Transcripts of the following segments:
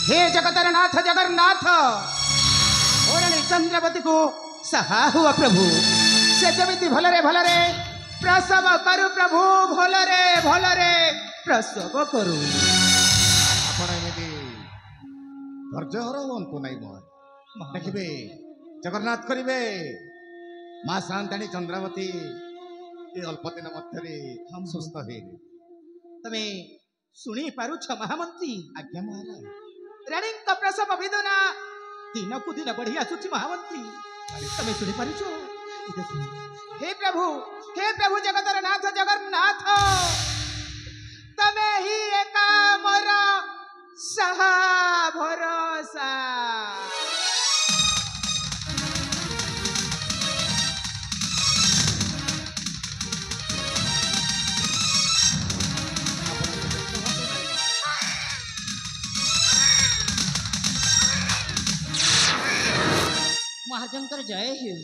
हे जगतर नाथ जगन्नाथ ओरणी चंद्रवती को सहा हुआ प्रभु से जमिति भलरे भलरे प्रसव करू प्रभु भलरे प्रसव करू आपण एमती धैर्य हर हूँ नहीं देखिए जगन्नाथ करेंगे माँ शांताणी चंद्रावती ये अल्प दिन मध्य हम सुस्थ है तमे शुणी पारुछ महामंत्री आज्ञा महाराज रानी का प्रसव वेदना दिन को दिन बढ़ी आसुची महामंत्री तमे शुणी पारुछ हे प्रभु जगतर नाथ जगन्नाथ तमे ही एका मोर सहा भरोसा महाजंकर जय हिव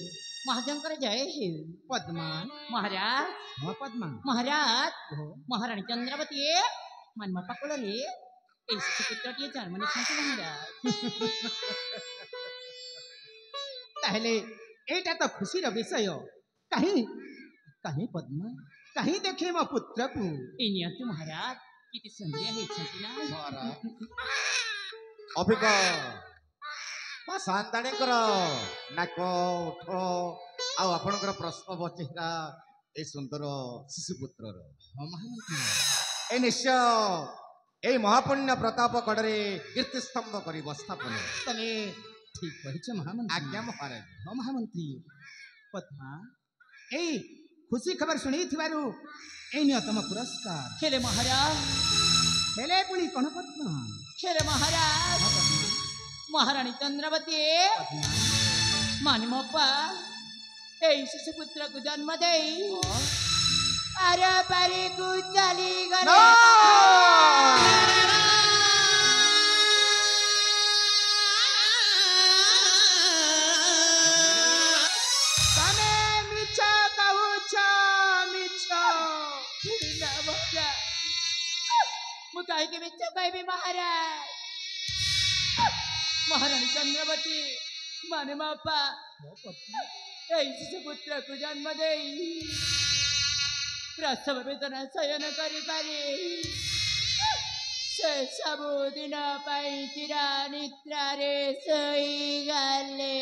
महाजंकर जय हिव पद्मा महाराज हाँ पद्मा महाराज महाराणी चंद्रावती मन पकड़ले ऐसे पुत्रटिए जन्मने महाराज ताहले एटा तो खुशी रो विषय कहीं कहीं पद्मा कहीं देखे मो पुत्र को इनियतु महाराज किति संदेह हेछंती ना महाराज अभिज्ञ माँ शांताणी नाक उठ आपणकर प्रसव चेहरा ए सुंदर शिशुपुत्र ए निश्चय ए महापुण्य प्रताप कड़े कीर्तिस्तंभ कर स्थापन तने ठीक कहिछ महामंत्री आज्ञा महाराज हाँ महामंत्री पद्मा ए खुशी खबर सुनी थिबारु ए नियतम पुरस्कार खेले महाराज हेले पुणी कण पद्मा खेले महाराज हाँ पद्मा महाराणी चंद्रावती मानिमप्पा शिशु पुत्र को जन्म दे आर पारी को चली गले तमे मिछ कहूछ मिछ मु कहीं के मिछ कहबी महाराज महाराणी चंद्रावती माने मापा शिशु पुत्र को जन्म दे प्रसव वेदना शयन करि पारे से सबु दिन पाई चिरा निद्रा रे सोई गले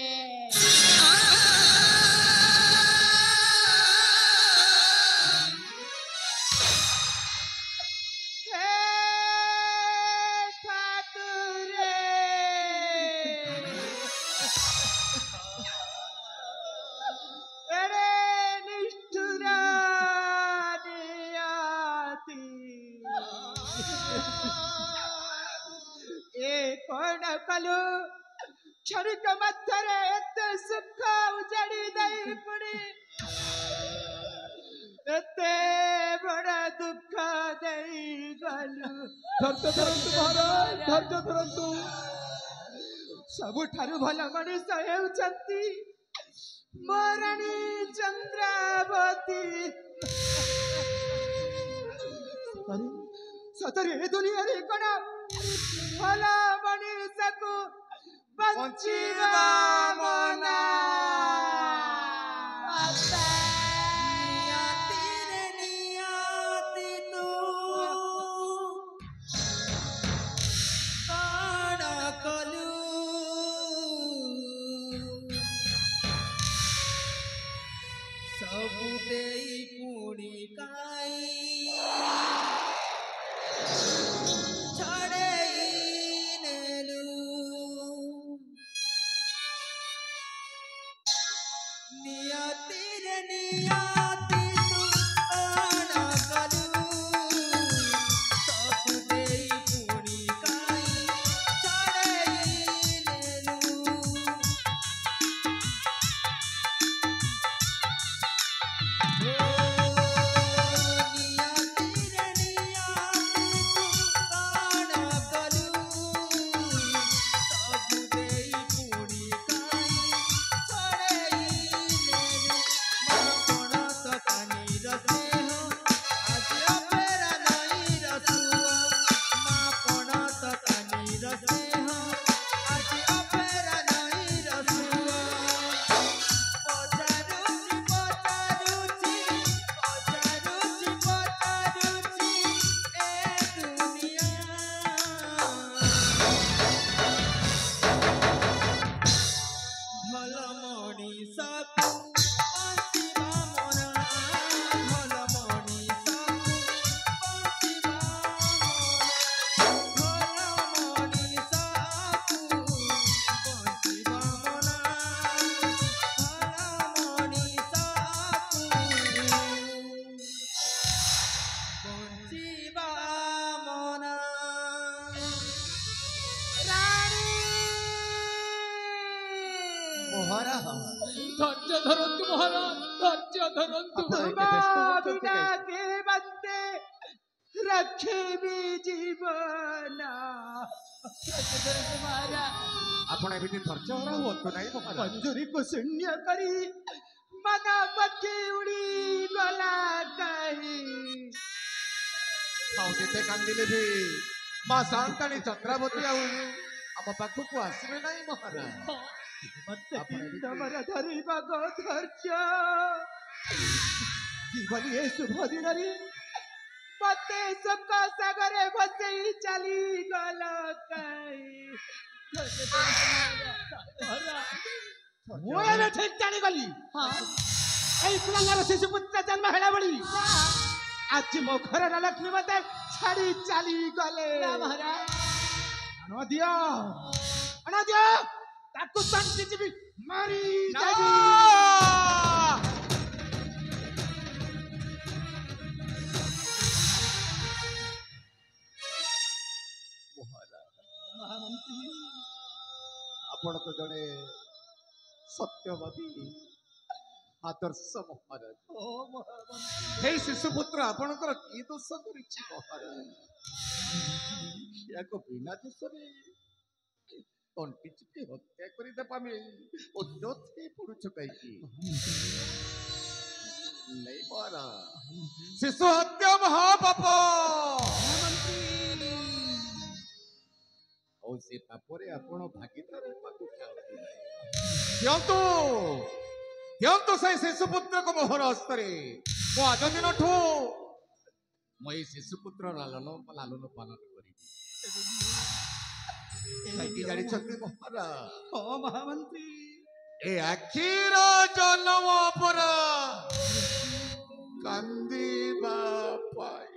कलु क्षणिक मध्यरे एते सुख उजाड़ी दई पड़ी एते बड़ा दुख दई गलु धैर्य धरंतु महाराज धैर्य धरंतु सबुठारु भल मनीष हेउचंती महाराणी चंद्रावती सतरे ए दुनिया रे कोना भला मनीष को बंचिवा मना नियति तू काना कलू सबु देई पुणी काई ଧୈର୍ଯ୍ୟ ଧରନ୍ତୁ ମହାରାଜ, ଧୈର୍ଯ୍ୟ ଧରନ୍ତୁ। ବିନା କେ ବନ୍ଦେ ରଖିବି ଜୀବନ। ଆପଣ ଏମିତି ଧୈର୍ଯ୍ୟ ହରା ହୁଅନ୍ତୁ ନାହିଁ ମହାରାଜ। ମଞ୍ଜୁରୀକୁ ଶୂନ୍ୟ କରି ମନ ପକ୍ଷୀ ଉଡ଼ି ଗଲା କାହିଁ। ଆଉ ଯେତେ କାନ୍ଦିଲେ ବି ମା ସାନ୍ତାଣୀ ଚନ୍ଦ୍ରାବତୀ ଆଉ ଆମ ପାଖକୁ ଆସିବେ ନାହିଁ ମହାରାଜ। ତମର ଧରିବାକୁ ଧୈର୍ଯ୍ୟ ଜୀବନ ଏ ଶୁଭ ଦିନରେ ମତେ ଶୋକ ସାଗରେ ଭସେଇ ଚାଲିଗଲ କାହିଁ। ମୁଁ ଏବେ ଠିକ ଜାଣିଗଲି ଏଇ କୁଳାଙ୍ଗର ଶିଶୁ ପୁତ୍ର ଜନ୍ମ ହେଲା ଭଳି ଆଜି ମୋ ଘରର ଲକ୍ଷ୍ମୀ ମତେ ଛାଡି ଚାଲିଗଲେ। ଆଣ ଦିଅ ତାକୁ ତଣ୍ଟି ଯିବି ମାରି ଆପଣ ତ ଜଣେ ସତ୍ୟବାଦୀ ଆଦର୍ଶ ମହାରାଜ। ହେଇ ଶିଶୁପୁତ୍ର ଆପଣଙ୍କର କି ଦୋଷ କରିଛି ମହାରାଜ? ୟାକୁ ବିନା ଦୋଷରେ ତଣ୍ଟି ଚିପି ହତ୍ୟା କରିଦେବା ଅନ୍ୟଥେ ପଡୁଛ କାହିଁକି? ନାଇଁ ମହାରାଜ, ଶିଶୁ ହତ୍ୟା ମହାପାପ। ଆଉ ସେ ପାପରେ ଆପଣ ଭାଗିଦାର ହେବାକୁ ଦିଅନ୍ତୁ ସେ ଶିଶୁପୁତ୍ରକୁ ମୋହର ହସ୍ତରେ। ମୁଁ ଆଜ ଦିନଠୁ ମୁଁ ଏଇ ଶିଶୁପୁତ୍ର ଲାଲନ ପାଳନ କରିବି। କାହିଁକି ଜାଣିଛନ୍ତି ମହାରାଜ? ମହାମନ୍ତ୍ରୀ ଏ ଆଖିର ଜନ୍ମ ପର କାନ୍ଦିବା ପାଇଁ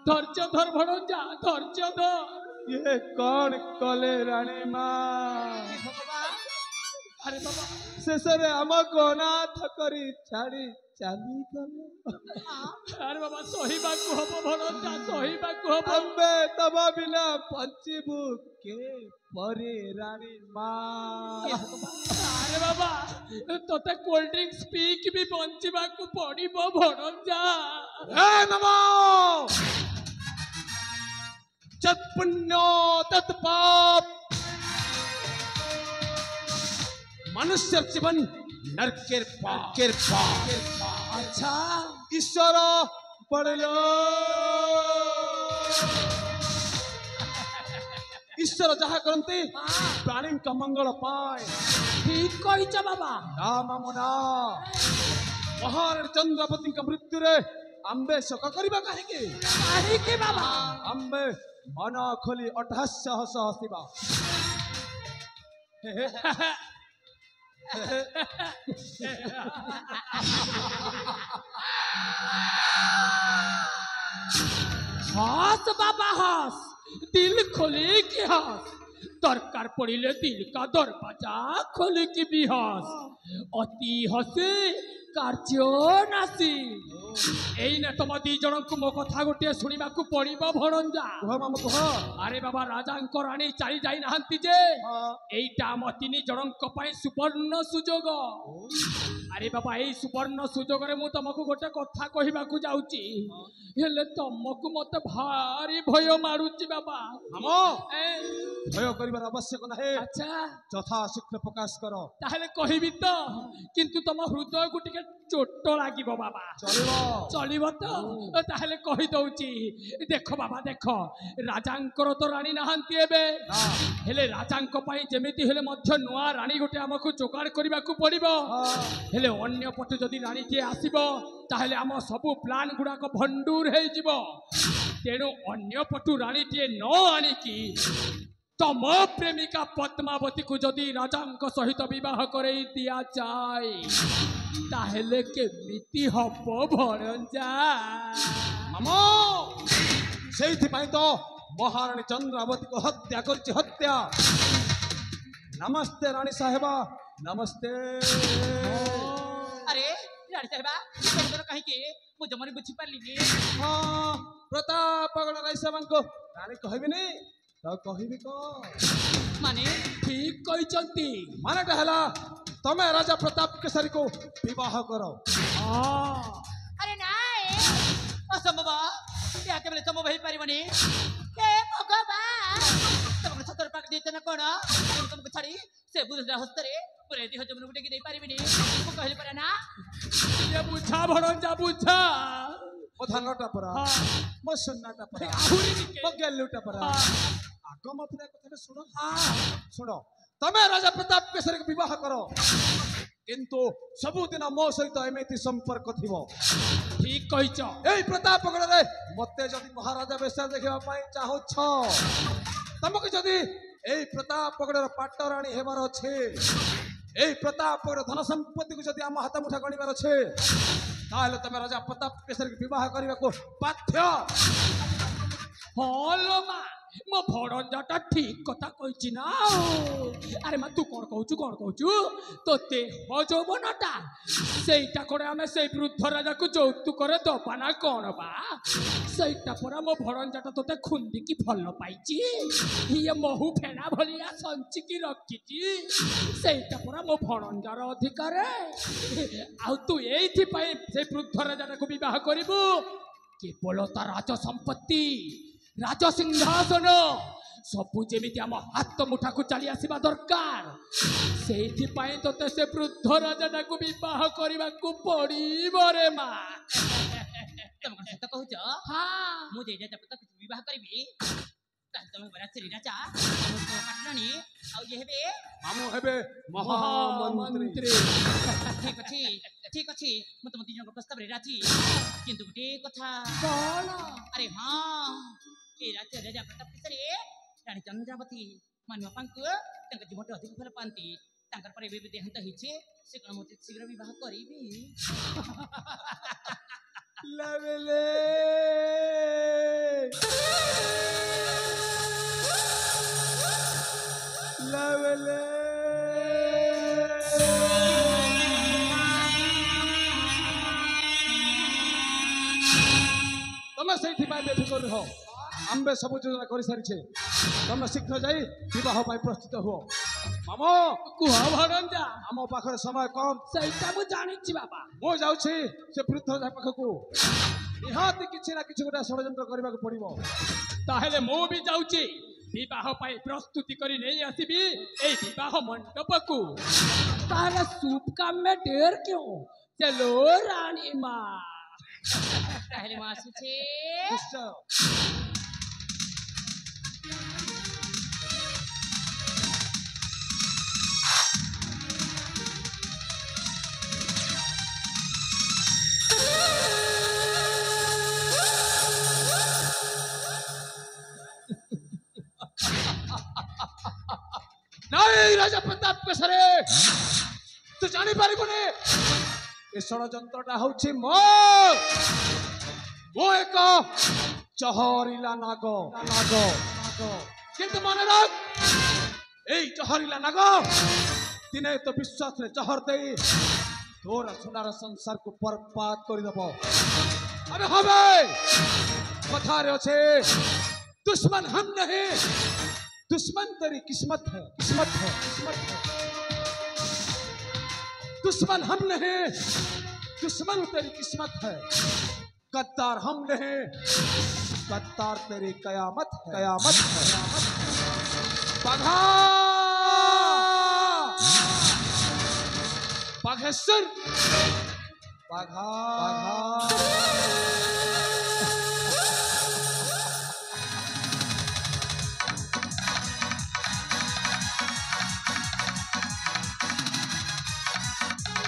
ଧୈର୍ଯ୍ୟ ଧର ଭଣଜା, ଧୈର୍ଯ୍ୟ ଧର। ये कौन कले रानी माँ? ଆରେ ବାବା शेषरे हमको अनाथ करी छाड़ी चाली गले। ଆରେ ବାବା ସହିବାକୁ ହବ ଭଣଜା, ସହିବାକୁ ହବ। अम्बे तब बिना पंचीबू के परे रानी माँ। ଆରେ ବାବା ତତେ କୋଲ୍ଡ ଡ୍ରିଙ୍କସ ପିଇକି ବି ବଞ୍ଚିବାକୁ ପଡିବ ଭଣଜା। नमो जत पुण्यो तत पाप। मनुष्य जीवन नरकेर पाप। अच्छा ईश्वर पड़लो ईश्वर जहा करते प्राणी का मंगल पाए। ঠিক কইছ বাবা। राम मुना महाराणी चंद्रपति का मृत्यु रे आंबे शोक करिबा काहेकी? କାହିଁକି ବାବା? आंबे मन खोली अटहास्य हस हसिबा। हंस बाबा हंस, दिल खोले के हंस। दरकार पड़िले दिल का दरवाजा खोल की बिहस अति हसे कार्य नासी एने तुम दी जन को मो कथा गोटे शुणा पड़ो भणंजा कुह मामू कुह अरे बाबा राजा राणी चली जाई नाहंती जे एइटा आम तीन जन सुवर्ण सुजोग अरे बाबा यही सुवर्ण सुजोग रे मु तुमको गोटे कथा कहवाकू जाऊची हेले तुमको मत भारी भय मारुची बाबा मामू भय करिवार आवश्यक नाही अच्छा यथा शीघ्र प्रकाश कर ताहले कहिबी तो किंतु तुम हृदय को टिके चोट लागिबो बाबा चलिबो चलिबो तो ताहले कहि दउची देखो बाबा देखो राजांकर तो रानी नाहंती एबे हेले राजांक पई जेमिति हेले मध्य नुआ रानी गोटे हमकु जोगाड़ करबाकू पड़िबो हेले अन्य पटु जदि रानी के आसीबो ताहले आम सबु प्लान गुडा को भंडूर हे जिवो तेणु अन्य पटु रानी टे न आनिकी तम प्रेमिका पद्मावती को जदि राजा सहित बह कर दिया जाए ताहले केमिति हब भणंजा मामू सेइथिपाई तो महारानी चंद्रावती को हत्या करछि हत्या नमस्ते रानी साहेबा नमस्ते अरे रानी साहेबा तुम कहीं के मु जमरी बुझी पारलिनी हाँ प्रतापगढ़ राय साहब को रानी कहबिनी तो कहबी को माने ठीक कहचंती मानेटा हला तमे राजा प्रताप केसरी को विवाह करो अरे नाए असंभव या केवल संभव हो पारिबनी हे भगवान तुमको छतर पाक देते न कोन तुमको छाड़ी से बुझला हस्तरे पुरे देह जमन गुटे की दे पारिबनी मु कहले परा ना ये बुझा भणंजा बुझा ओधानटा परा मो सुन्नाटा परा आहुरी निके मो गेलुटा परा आगो मथरे कथा सुनो सुनो तमे राजा प्रताप केसरी को विवाह करो किंतु सबुदिन मो सहित एमिति संपर्क थिबो ठीक कहिच एई प्रतापगढ़ रे मते जदि महाराजा बेसा देखिबा पाई चाहो छ तमको जदि एई प्रतापगढ़ र पाटराणी हेबार छे एई प्रतापगढ़ धन संपत्ति को जदि आम हाथ मुठा गणिबार छे ताहले तमे राजा प्रताप केसरी को विवाह करबा को बाध्य हलो मा मो भणंजाटा ठीक कथा कहिछि ना अरे मा तू कोन कहूचु तो देह जौवनटा सेटा कोड़े आमे से वृद्ध राजा को যৌতুক करे दबा ना कोन बा सेटा परा मो भणंजाटा तोते खुंदी की फल पाइछि ये महु फेना भलिया संचि की रखिछि सेटा परा मो भणंजार अधिकार आ तू एथि पई से वृद्ध राजा को विवाह करिबु केवल ता राज संपत्ति राज सिंहासन सबू जेमिति आम हाथ मुठा को चली आसवा दरकार से तो से वृद्ध राजा को विवाह करने को पड़ो रे मा तुम सत कहूच हाँ मु जे राजा प्रताप विवाह करबी ताल तुम बरा श्री राजा पाटराणी आ ये हेबे मामू हेबे महामंत्री ठीक अछि मु तुम तीन प्रस्ताव रे राजी किंतु गुटे कथा कौन अरे हाँ ए राज्य राजा प्रताप केसरी रानी चंद्रावती मानव पांकु तंक जीवन अधिक फल पांती तंकर पर बे देहांत हिचे से कोन मते शीघ्र विवाह करिबी लवले लवले तमे सेठी पाई बेफिकर रहो आम्बे सब योजना कर सारी तमे शीघ्र जाई विवाह पाई प्रस्तुत हो मामो कुह भणंजा आम पाखरे समय कम सेटा मु जानिछि बाबा मो जाउछि से वृद्ध राजा पाखकू निहाती किछि ना किछि गोटा षडयंत्र करबा को पड़िबो ताहेले मु भी जाउछि विवाह पाई प्रस्तुति करी नहीं आसीबी ए विवाह मंडप को तारा सूप काम में देर क्यों चलो रानी माँ पहले मासु छे निश्चय नहीं राजा प्रताप केसरी तू जानी पारिबुनी ए षडयंत्रटा होछि मो एक चहरिला नाग किंतु मन रख এই জহরিলা নাগ দিনে তো বিশ্বাসরে জহর দেই তোর সোনার সংসারକୁ বরবাদ କରିଦେବ। अरे হবে কথারে আছে दुश्मन हम नहीं दुश्मन तेरी किस्मत है किस्मत है किस्मत है दुश्मन हम नहीं दुश्मन तेरी किस्मत है गद्दार हम नहीं गद्दार तेरी कयामत है कयामत है बाघा बाघेश्वर बाघा बाघा